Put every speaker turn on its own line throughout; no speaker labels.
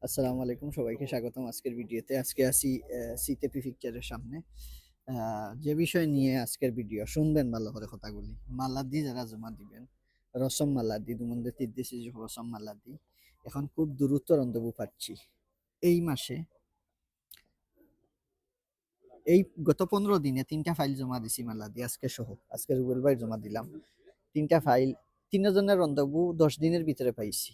আসসালামু আলাইকুম, সবাইকে স্বাগতম আজকের ভিডিওতে। আজকে আসি সিতেপি পিকচারের সামনে। যে বিষয় নিয়ে আজকের ভিডিও শুনবেন ভালো করে কথাগুলি। মালাদি যারা জমা দিবেন, রসম মালাদি দুমন্দে তিদ্দেশি রসম মালাদি এখন খুব দ্রুত রন্ধবু পাচ্ছি। এই মাসে এই গত 15 দিনে 3টা ফাইল জমা দিছি মালাদি আজকে সহ। আজকে রুবেল ভাই জমা দিলাম 3টা ফাইল। 3জনের রন্ধবু 10 দিনের ভিতরে পাইছি।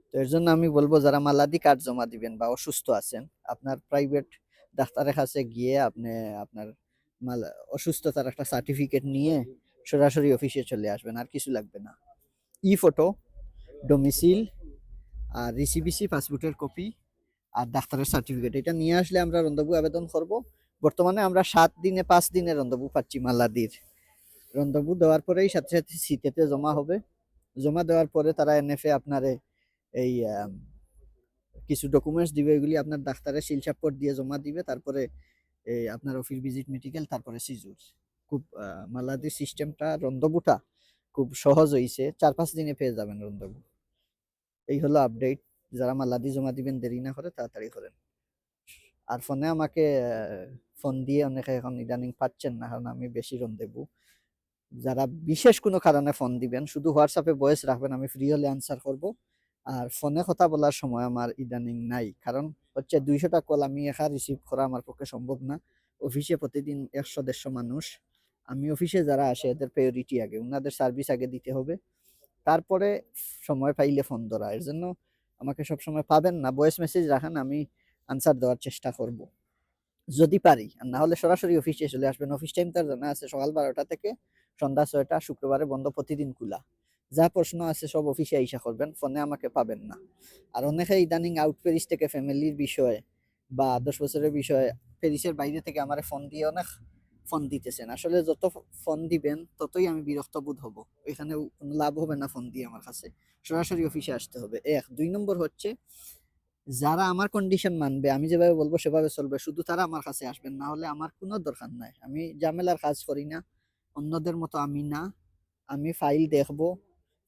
তো এর জন্য আমি বলবো যারা মালাদি কার্ড জমা দিবেন বা অসুস্থ আছেন, আপনার প্রাইভেট ডাক্তারের কাছে গিয়ে আপনি আপনার অসুস্থতার একটা সার্টিফিকেট নিয়ে সরাসরি অফিসে চলে আসবেন, আর কিছু লাগবে না। ই ফটো, ডোমিসিল, আর রিসিবিসি পাসপোর্টের কপি, আর ডাক্তারের সার্টিফিকেট, এটা নিয়ে আসলে আমরা রন্ধবু আবেদন করব। বর্তমানে আমরা 7 দিনে 5 দিনে রন্ধবু পাচ্ছি মালাদির। রন্ধবু দেওয়ার পরেই সাথে সাথে সিটেতে জমা হবে। জমা দেওয়ার পরে তারা এনএফএ আপনারে এই কিছু ডকুমেন্টস দিবে, এগুলি আপনার ডাক্তারের সিল সাপোর্ট দিয়ে জমা দিবে। তারপরে এই আপনার অফিস ভিজিট মেডিকেল, তারপরে সিজুর। খুব মালাদি সিস্টেমটা রন্ধবুটা খুব সহজ হয়েছে, 4-5 দিনে পেয়ে যাবেন রন্ধবু। এই হলো আপডেট। যারা মালাদি জমা দিবেন দেরি না করে তাড়াতাড়ি করেন। আর ফোনে আমাকে ফোন দিয়ে অনেকে এখন ইদানিং পাচ্ছেন না, কারণ আমি বেশি রন্ধেবু। যারা বিশেষ কোনো কারণে ফোন দিবেন, শুধু হোয়াটসঅ্যাপে ভয়েস রাখবেন, আমি ফ্রি হলে আনসার করব। আর ফোনে কথা বলার সময় আমার ইদানিং নাই, কারণ হচ্ছে 200টা কল আমি একা রিসিভ করা আমার পক্ষে সম্ভব না। অফিসে প্রতিদিন 100-150 মানুষ। আমি অফিসে যারা আসে এদের প্রায়োরিটি আগে, ওনাদের সার্ভিস আগে দিতে হবে, তারপরে সময় পাইলে ফোন ধরা। এর জন্য আমাকে সবসময় পাবেন না, ভয়েস মেসেজ রাখেন, আমি আনসার দেওয়ার চেষ্টা করব যদি পারি। আর না হলে সরাসরি অফিসে চলে আসবেন। অফিস টাইম তার জানা আছে, সকাল 12টা থেকে সন্ধ্যা 6টা, শুক্রবারে বন্ধ, প্রতিদিন খোলা। যা প্রশ্ন আছে সব অফিসে আইসা করবেন, ফোনে আমাকে পাবেন না। আর অনেকে ইদানিং আউট প্যারিস থেকে ফ্যামিলির বিষয় বা 10 বছরের বিষয় প্যারিসের বাইরে থেকে আমার ফোন দিয়ে অনেক ফোন দিতেছেন। আসলে যত ফোন দিবেন ততই আমি বিরক্ত বোধ হব, এখানে কোনো লাভ হবে না ফোন দিয়ে আমার কাছে। সরাসরি অফিসে আসতে হবে। 2 নম্বর হচ্ছে, যারা আমার কন্ডিশন মানবে, আমি যেভাবে বলবো সেভাবে চলবে, শুধু তারা আমার কাছে আসবেন, না হলে আমার কোনো দরকার নাই। আমি ঝামেলার কাজ করি না, অন্যদের মতো আমি না। আমি ফাইল দেখব,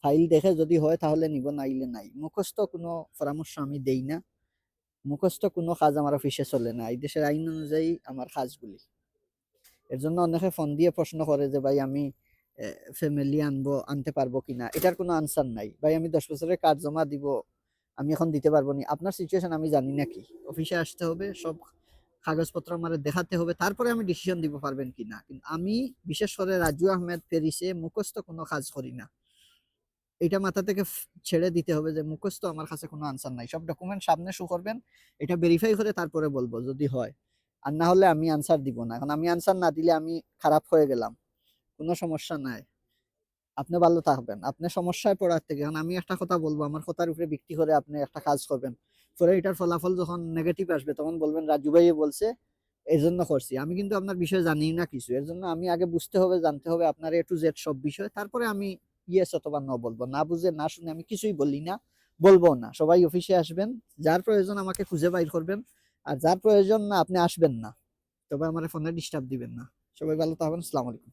ফাইল দেখে যদি হয় তাহলে নিব, নাইলে নাই। মুখস্থ কোনো পরামর্শ আমি দেই না, মুখস্থ কোনো কাজ আমার অফিসে চলে না, এই দেশের আইন অনুযায়ী আমার কাজগুলি। এর জন্য অনেকে ফোন দিয়ে প্রশ্ন করে যে ভাই আমি ফ্যামিলি আনতে পারবো কিনা, এটার কোনো আনসার নাই। ভাই আমি 10 বছরের কাজ জমা দিব, আমি এখন দিতে পারবো না। আপনার সিচুয়েশন আমি জানি নাকি, অফিসে আসতে হবে, সব কাগজপত্র আমার দেখাতে হবে, তারপরে আমি ডিসিশন দিব পারবেন কিনা। কিন্তু আমি বিশেষ করে রাজু আহমেদ প্যারিসে মুখস্থ কোনো কাজ করি না। এটা মাথা থেকে ছেড়ে দিতে হবে যে মুখস্থ আমার কাছে কোনো আনসার নাই। সব ডকুমেন্ট সামনে শো করবেন, এটা ভেরিফাই করে তারপরে বলবো যদি হয়। আর না হলে আমি আনসার দিব না। এখন আমি আনসার না দিলে আমি খারাপ হয়ে গেলাম, কোনো সমস্যা নাই। আপনি ভালো থাকবেন, আপনি সমস্যায় পড়ার থেকে, এখন আমি একটা কথা বলবো, আমার কথার উপরে ভিত্তি করে আপনি একটা কাজ করবেন, পরে এটার ফলাফল যখন নেগেটিভ আসবে তখন বলবেন রাজু ভাই বলছে এই জন্য করছি। আমি কিন্তু আপনার বিষয়ে জানি না কিছু, এর জন্য আমি আগে বুঝতে হবে, জানতে হবে আপনার A to Z সব বিষয়, তারপরে আমি ইয়েস অথবা ন বলবো। না বুঝে না শুনে আমি কিছুই বলি না, বলবো না। সবাই অফিসে আসবেন, যার প্রয়োজন আমাকে খুঁজে বাইর করবেন, আর যার প্রয়োজন না আপনি আসবেন না, তবে আমার ফোনে ডিস্টার্ব দিবেন না। সবাই ভালো থাকবেন, আসসালামু আলাইকুম।